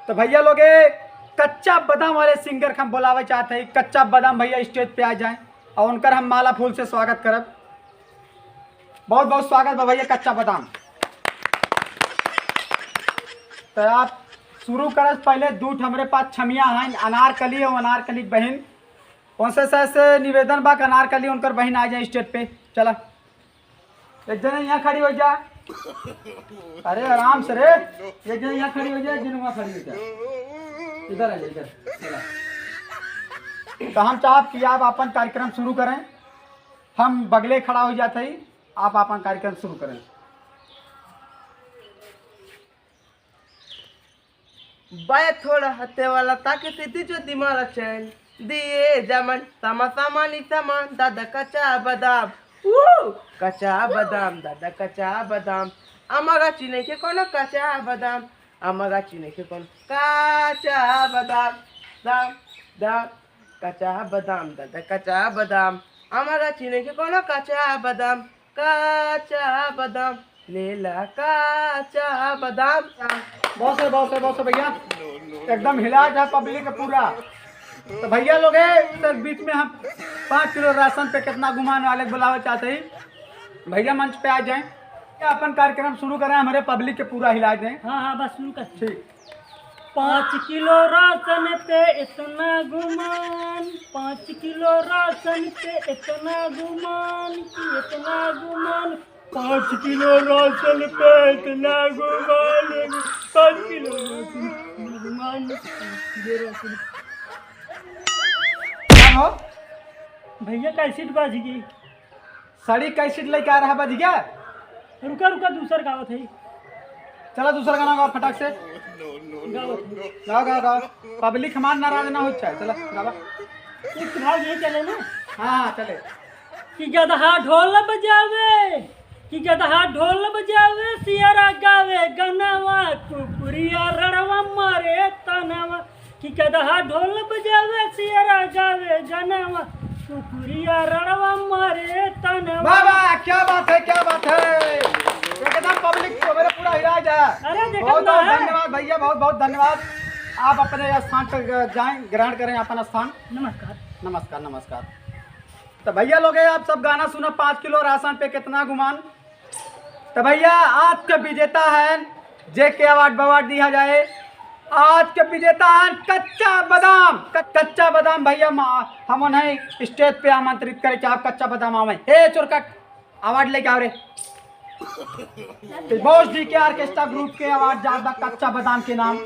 तो भैया लोग ये कच्चा बादाम वाले सिंगर हम बुलावे चाहते हैं। कच्चा बादाम भैया स्टेज पे आ जाएं और उनकर हम माला फूल से स्वागत करब। बहुत बहुत स्वागत है भैया कच्चा बादाम। तो आप शुरू करस पहले दूठ हमारे पास छमिया हैं अनारकली और अनारकली बहन उनसे से निवेदन बा अनारकली उनकर बहन आ जाए स्टेज पे। चला एक जने यहाँ खड़ी हो जा। अरे आराम से रे, एक जने यहाँ खड़ी हो जाए, जने वहाँ खड़ी हो जाए। इधर आ जाए इधर। चला तो हम चाहब कि आप अपन कार्यक्रम शुरू करें। हम बगले खड़ा हो जाते ही आप अपन कार्यक्रम शुरू करें। बाय थोड़ा हत्ते वाला ताकि सिद्धि जो दिमाग चैन दिए जमन समा सामानी सामान दादा कच्चा बादाम कच्चा बादाम दादा कच्चा बादाम अमगा चीने के कोनो कच्चा बादाम अमगा चीने के कोनो कच्चा बादाम दाम दाम कच्चा बादाम दादा कच्चा बादाम अमगा चीने के कोनो कच्चा बादाम लेला कच्चा बादाम। बहुत से भैया एकदम हिला जाए पब्लिक पूरा। तो भैया लोग है बीच में हम 5 किलो राशन पे कितना घुमान वाले बुलावे चाहते ही भैया मंच पे आ जाएं। अपन कार्यक्रम शुरू करें, हमारे पब्लिक के पूरा हिला दें। हाँ बस शुरू कर। ठीक। 5 किलो राशन पे इतना गुमान, 5 किलो राशन पे इतना गुमान कि इतना गुमान, 5 किलो राशन पे इतना गुमान, 5 किलो राशन पे गुमान। क्या हो भैया कैसेट बाज गई। सड़ी कैसेट लेके आ रहा बज गया। रुका रुका दूसर गावत है। चला दूसरा गाना गाओ फटाक से। गावत गाओ गाओ गाओ, पब्लिक हमार नाराज ना हो चाहे। चला गावा। एक भाव ये चले ना हाँ चले। कि गदहा ढोल बजावे, कि गदहा ढोल बजावे, सियारा गावे गनवा, कुकुरिया रड़वा मारे तनवा। कि गदहा ढोल बजावे, सियारा गावे गनवा, कुकुरिया रड़वा मारे तनवा। बाबा क्या बात है, क्या बात है। एकदम पब्लिक को मेरा पूरा हिला जाए। अरे देखो बहुत ना बहुत है। धन्यवाद भैया, बहुत बहुत धन्यवाद। आप अपने स्थान पर जाएं, ग्रहण करें अपना स्थान। नमस्कार। नमस्कार नमस्कार। तो भैया लोग आप सब गाना सुना 5 किलो राशन पे कितना गुमान। तो भैया आज के विजेता है जेके अवार्ड दिया जाए। आज के विजेता है कच्चा बादाम। कच्चा बादाम भैया हम उन्हें स्टेज पे आमंत्रित करें कि आप कच्चा बादाम आवे। हे चोरकट अवार्ड लेके आओ रे। बोस डी के ऑर्केस्ट्रा ग्रुप के अवार्ड ज्यादा कच्चा बादाम के नाम।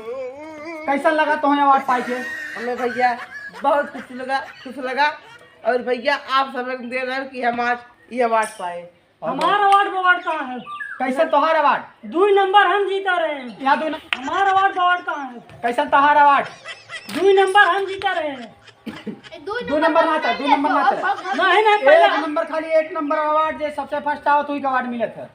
कैसा लगा तुम्हें अवार्ड पाई के? हमें भैया बहुत खुश लगा और भैया आप सब लोग दे रहे हो कि हम आज ये अवार्ड पाए। हमारा अवार्ड कहाँ है? कैसा तोहार अवार्ड? 2 नंबर हम जीता रहे हैं। यहाँ हमारा अवार्ड कहाँ है? कैसा तोहार अवार्ड? 2 नंबर हम जीता रहे हैं। 2 नंबर ना चाहे, 2 नंबर ना चाहे। नहीं एक नंबर खाली 1 नंबर अवार्ड जे सबसे फर्स्ट आओ तो ही अवार्ड मिले थे।